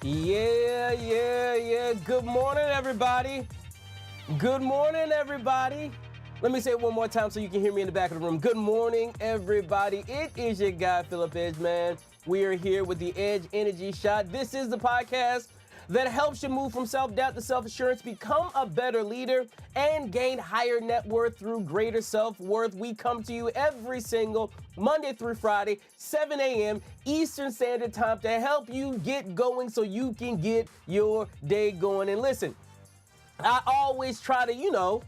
Yeah. Good morning, everybody. Good morning, everybody. Let me say it one more time so you can hear me in the back of the room. Good morning, everybody. It is your guy, Philip Edgeman. We are here with the Edge Energy Shot. This is the podcast that helps you move from self-doubt to self-assurance, become a better leader, and gain higher net worth through greater self-worth. We come to you every single Monday through Friday, 7 a.m. Eastern Standard Time to help you get going so you can get your day going. And listen, I always try to,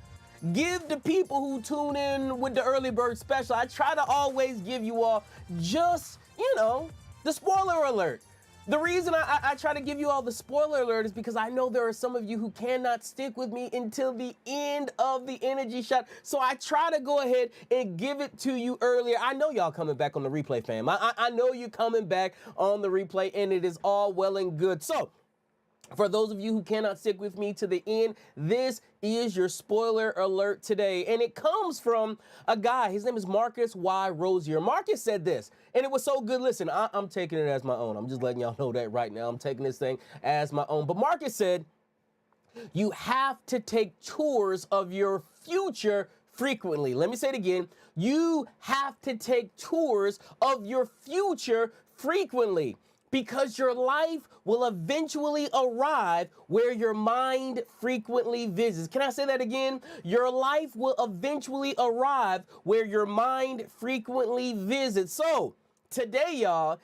give the people who tune in with the early bird special, I try to always give you all just, the spoiler alert. The reason I try to give you all the spoiler alert is because I know there are some of you who cannot stick with me until the end of the energy shot. So I try to go ahead and give it to you earlier. I know y'all coming back on the replay, fam. I know you coming back on the replay, and it is all well and good. So for those of you who cannot stick with me to the end, this is your spoiler alert today. And it comes from a guy. His name is Marcus Y. Rosier. Marcus said this, and it was so good. Listen, I'm taking it as my own. I'm just letting y'all know that right now. I'm taking this thing as my own. But Marcus said, you have to take tours of your future frequently. Let me say it again. You have to take tours of your future frequently, because your life will eventually arrive where your mind frequently visits. Can I say that again? Your life will eventually arrive where your mind frequently visits. So today, y'all,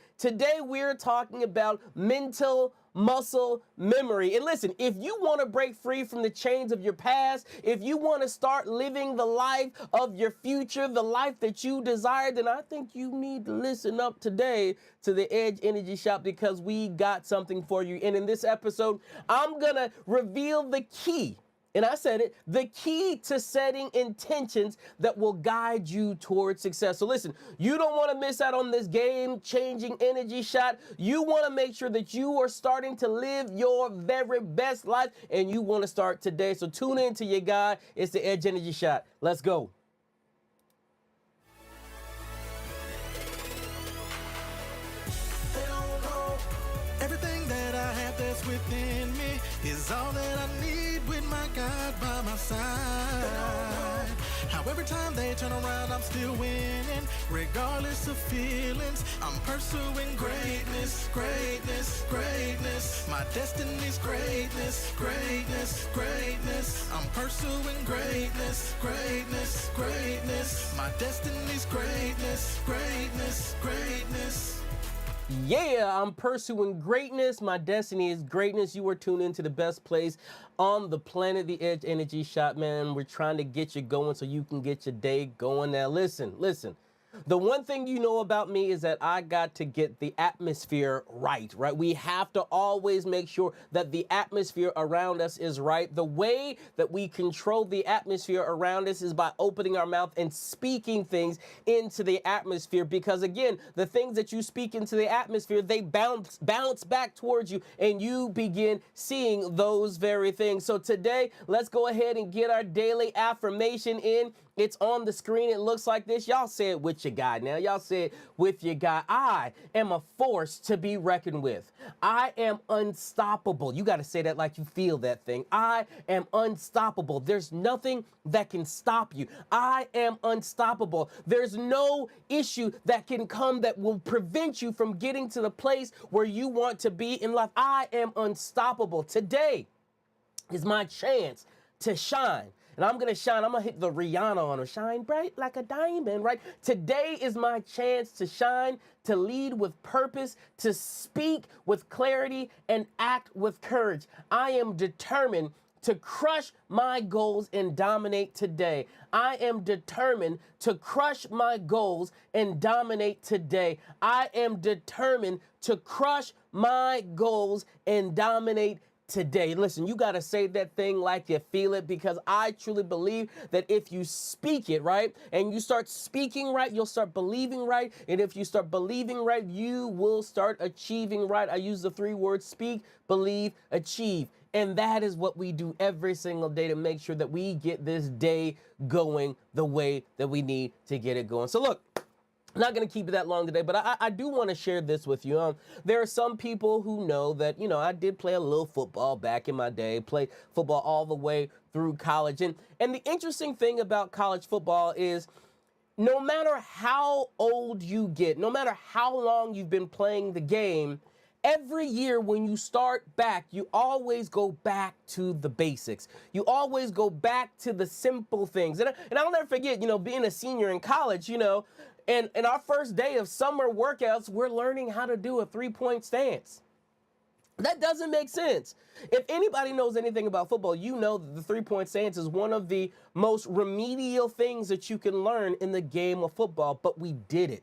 we're talking about mental muscle memory. And listen, if you want to break free from the chains of your past, if you want to start living the life of your future, the life that you desire, then I think you need to listen up today to the Edge Energy Shop, because we got something for you. And in this episode, I'm going to reveal the key And I said it, the key to setting intentions that will guide you towards success. So listen, you don't want to miss out on this game-changing energy shot. You want to make sure that you are starting to live your very best life, and you want to start today. So tune in to your guy. It's the Edge Energy Shot. Let's go. Everything that I have that's within me is all that I need with my God by my side. How every time they turn around, I'm still winning, regardless of feelings. I'm pursuing greatness, greatness, greatness. My destiny's greatness, greatness, greatness. I'm pursuing greatness, greatness, greatness. My destiny's greatness, greatness, greatness. Yeah, I'm pursuing greatness. My destiny is greatness. You are tuned into the best place on the planet, the Edge Energy Shot, man. We're trying to get you going so you can get your day going. Now, listen. The one thing you know about me is that I got to get the atmosphere right? We have to always make sure that the atmosphere around us is right. The way that we control the atmosphere around us is by opening our mouth and speaking things into the atmosphere, because again, the things that you speak into the atmosphere, they bounce back towards you, and you begin seeing those very things. So today, let's go ahead and get our daily affirmation in. It's on the screen. It looks like this. Y'all say it with your guy now. Y'all say it with your guy. I am a force to be reckoned with. I am unstoppable. You got to say that like you feel that thing. I am unstoppable. There's nothing that can stop you. I am unstoppable. There's no issue that can come that will prevent you from getting to the place where you want to be in life. I am unstoppable. Today is my chance to shine. And I'm going to shine. I'm going to hit the Rihanna on her. Shine bright like a diamond, right? Today is my chance to shine, to lead with purpose, to speak with clarity, and act with courage. I am determined to crush my goals and dominate today. I am determined to crush my goals and dominate today. I am determined to crush my goals and dominate today. Listen, you got to say that thing like you feel it, because I truly believe that if you speak it right and you start speaking right, you'll start believing right. And if you start believing right, you will start achieving right. I use the 3 words: speak, believe, achieve. And that is what we do every single day to make sure that we get this day going the way that we need to get it going. So look, I'm not going to keep it that long today, but I do want to share this with you. There are some people who know that, I did play a little football back in my day, played football all the way through college. And the interesting thing about college football is no matter how old you get, no matter how long you've been playing the game, every year when you start back, you always go back to the basics. You always go back to the simple things. And I'll never forget, being a senior in college, and our first day of summer workouts, we're learning how to do a 3-point stance. That doesn't make sense. If anybody knows anything about football, you know that the 3-point stance is one of the most remedial things that you can learn in the game of football, but we did it.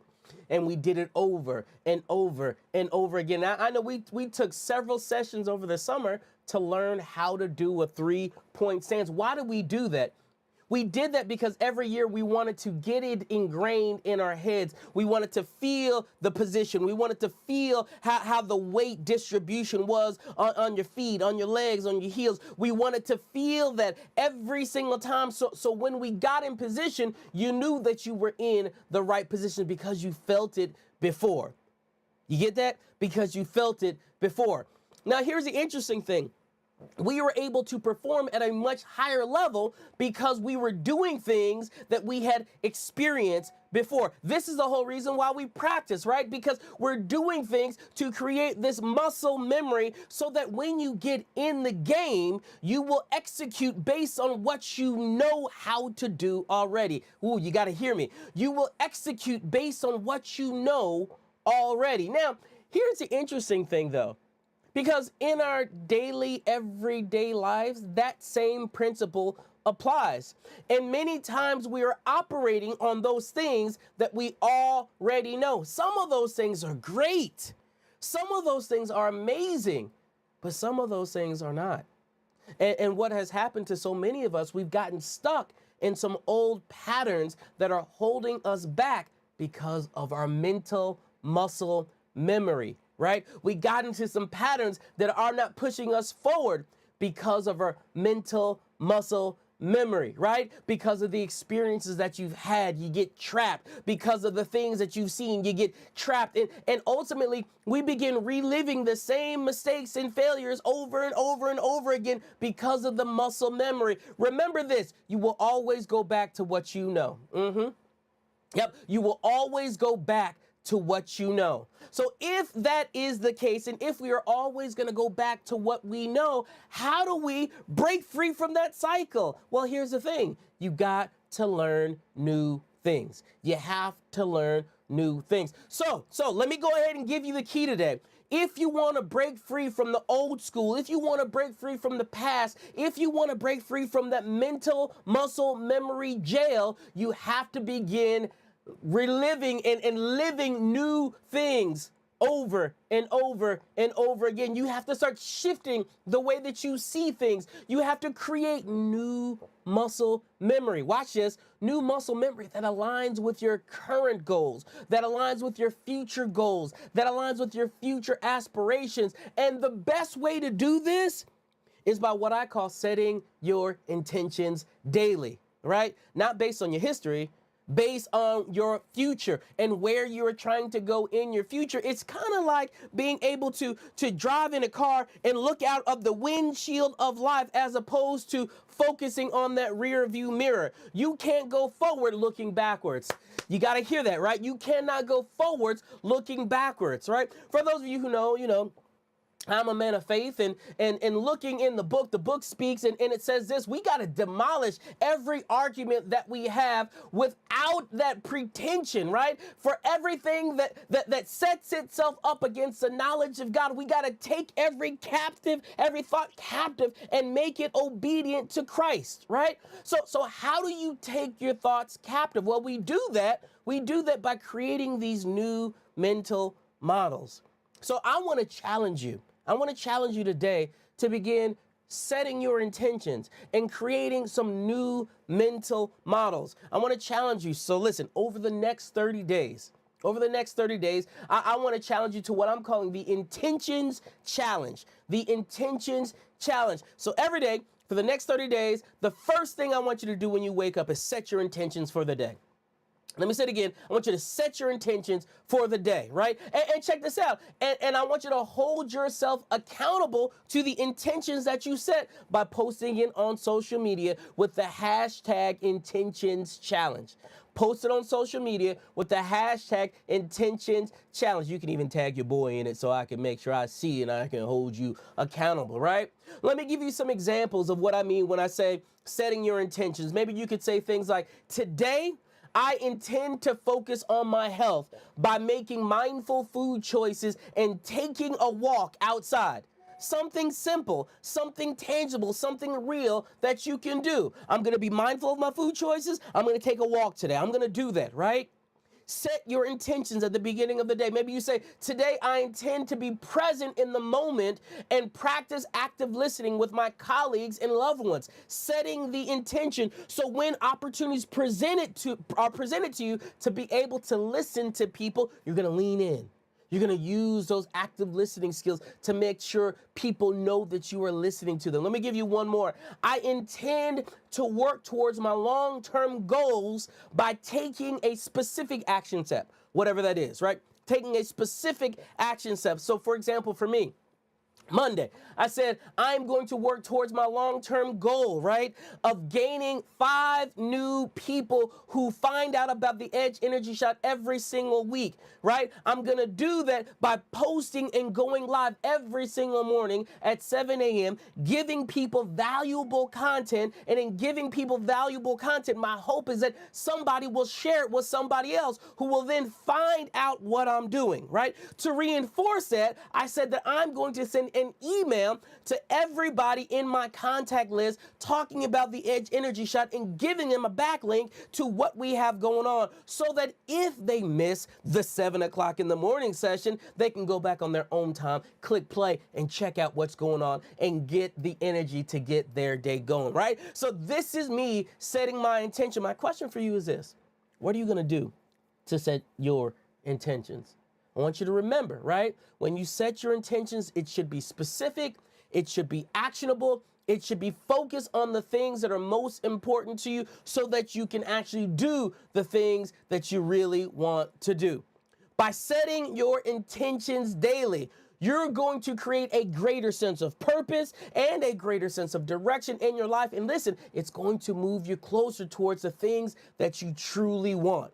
And we did it over and over and over again. Now, I know we took several sessions over the summer to learn how to do a 3-point stance. Why did we do that? We did that because every year we wanted to get it ingrained in our heads. We wanted to feel the position. We wanted to feel how the weight distribution was on your feet, on your legs, on your heels. We wanted to feel that every single time. So when we got in position, you knew that you were in the right position because you felt it before. You get that? Because you felt it before. Now, here's the interesting thing. We were able to perform at a much higher level because we were doing things that we had experienced before. This is the whole reason why we practice, right? Because we're doing things to create this muscle memory so that when you get in the game, you will execute based on what you know how to do already. Ooh, you got to hear me. You will execute based on what you know already. Now, here's the interesting thing, though. Because in our daily, everyday lives, that same principle applies. And many times we are operating on those things that we already know. Some of those things are great. Some of those things are amazing. But some of those things are not. And what has happened to so many of us, we've gotten stuck in some old patterns that are holding us back because of our mental muscle memory, right? We got into some patterns that are not pushing us forward because of our mental muscle memory, right? Because of the experiences that you've had, you get trapped. Because of the things that you've seen, you get trapped. And ultimately, we begin reliving the same mistakes and failures over and over and over again because of the muscle memory. Remember this, you will always go back to what you know. Yep, you will always go back to what you know. So if that is the case, and if we are always going to go back to what we know, how do we break free from that cycle? Well, here's the thing. You got to learn new things. You have to learn new things. So let me go ahead and give you the key today. If you want to break free from the old school, if you want to break free from the past, if you want to break free from that mental muscle memory jail, you have to begin reliving and living new things over and over and over again. You have to start shifting the way that you see things. You have to create new muscle memory. Watch this, new muscle memory that aligns with your current goals, that aligns with your future goals, that aligns with your future aspirations. And the best way to do this is by what I call setting your intentions daily, right? Not based on your history, based on your future and where you're trying to go in your future. It's kind of like being able to drive in a car and look out of the windshield of life as opposed to focusing on that rear view mirror. You can't go forward looking backwards. You got to hear that, right? You cannot go forwards looking backwards, right? For those of you who know, I'm a man of faith, and looking in the book speaks, and it says this: we got to demolish every argument that we have without that pretension, right? For everything that sets itself up against the knowledge of God, we got to take every thought captive and make it obedient to Christ, right? So how do you take your thoughts captive? Well, we do that by creating these new mental models. So I want to challenge you. I want to challenge you today to begin setting your intentions and creating some new mental models. I want to challenge you. So listen, over the next 30 days, I want to challenge you to what I'm calling the intentions challenge. The intentions challenge. So every day for the next 30 days, the first thing I want you to do when you wake up is set your intentions for the day. Let me say it again. I want you to set your intentions for the day, right? And check this out. And I want you to hold yourself accountable to the intentions that you set by posting it on social media with the hashtag intentions challenge. Post it on social media with the hashtag intentions challenge. You can even tag your boy in it so I can make sure I see and I can hold you accountable, right? Let me give you some examples of what I mean when I say setting your intentions. Maybe you could say things like, today, I intend to focus on my health by making mindful food choices and taking a walk outside. Something simple, something tangible, something real that you can do. I'm going to be mindful of my food choices. I'm going to take a walk today. I'm going to do that, right? Set your intentions at the beginning of the day. Maybe you say, today I intend to be present in the moment and practice active listening with my colleagues and loved ones. Setting the intention so when opportunities are presented to you to be able to listen to people, you're going to lean in. You're going to use those active listening skills to make sure people know that you are listening to them. Let me give you one more. I intend to work towards my long-term goals by taking a specific action step, whatever that is, right? Taking a specific action step. So, for example, for me, Monday, I said, I'm going to work towards my long-term goal, right, of gaining 5 new people who find out about the Edge Energy Shot every single week, right? I'm going to do that by posting and going live every single morning at 7 a.m., giving people valuable content, and in giving people valuable content, my hope is that somebody will share it with somebody else who will then find out what I'm doing, right? To reinforce that, I said that I'm going to send an email to everybody in my contact list talking about the Edge Energy Shot and giving them a backlink to what we have going on, so that if they miss the 7 o'clock in the morning session, they can go back on their own time, click play, and check out what's going on and get the energy to get their day going, right? So this is me setting my intention. My question for you is this: what are you going to do to set your intentions? I want you to remember, right? When you set your intentions, it should be specific, it should be actionable, it should be focused on the things that are most important to you so that you can actually do the things that you really want to do. By setting your intentions daily, you're going to create a greater sense of purpose and a greater sense of direction in your life. And listen, it's going to move you closer towards the things that you truly want.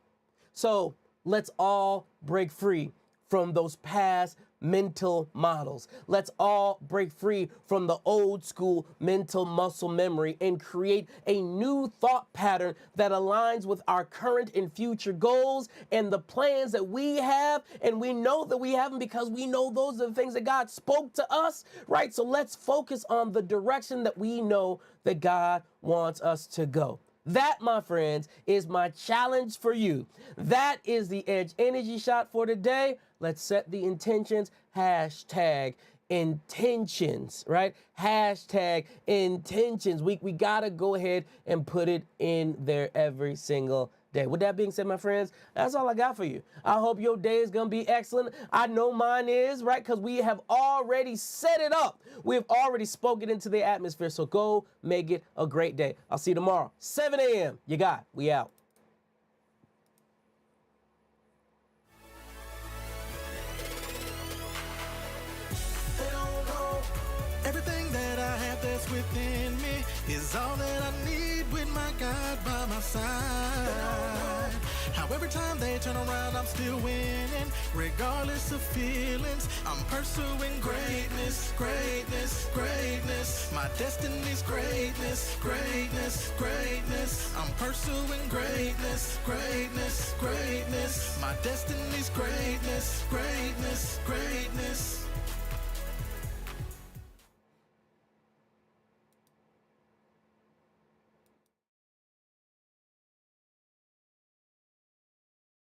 So let's all break free from those past mental models. Let's all break free from the old school mental muscle memory and create a new thought pattern that aligns with our current and future goals and the plans that we have. And we know that we have them because we know those are the things that God spoke to us, right? So let's focus on the direction that we know that God wants us to go. That, my friends, is my challenge for you. That is the Edge Energy Shot for today. Let's set the intentions. Hashtag intentions, right? Hashtag intentions. We got to go ahead and put it in there every single day. With that being said, my friends, that's all I got for you. I hope your day is going to be excellent. I know mine is, right? Because we have already set it up. We've already spoken into the atmosphere. So go make it a great day. I'll see you tomorrow, 7 a.m. You got it. We out. Everything that I have that's within me is all that I need with my God by my side. How every time they turn around, I'm still winning, regardless of feelings. I'm pursuing greatness, greatness, greatness. My destiny's greatness, greatness, greatness. I'm pursuing greatness, greatness, greatness. My destiny's greatness, greatness, greatness.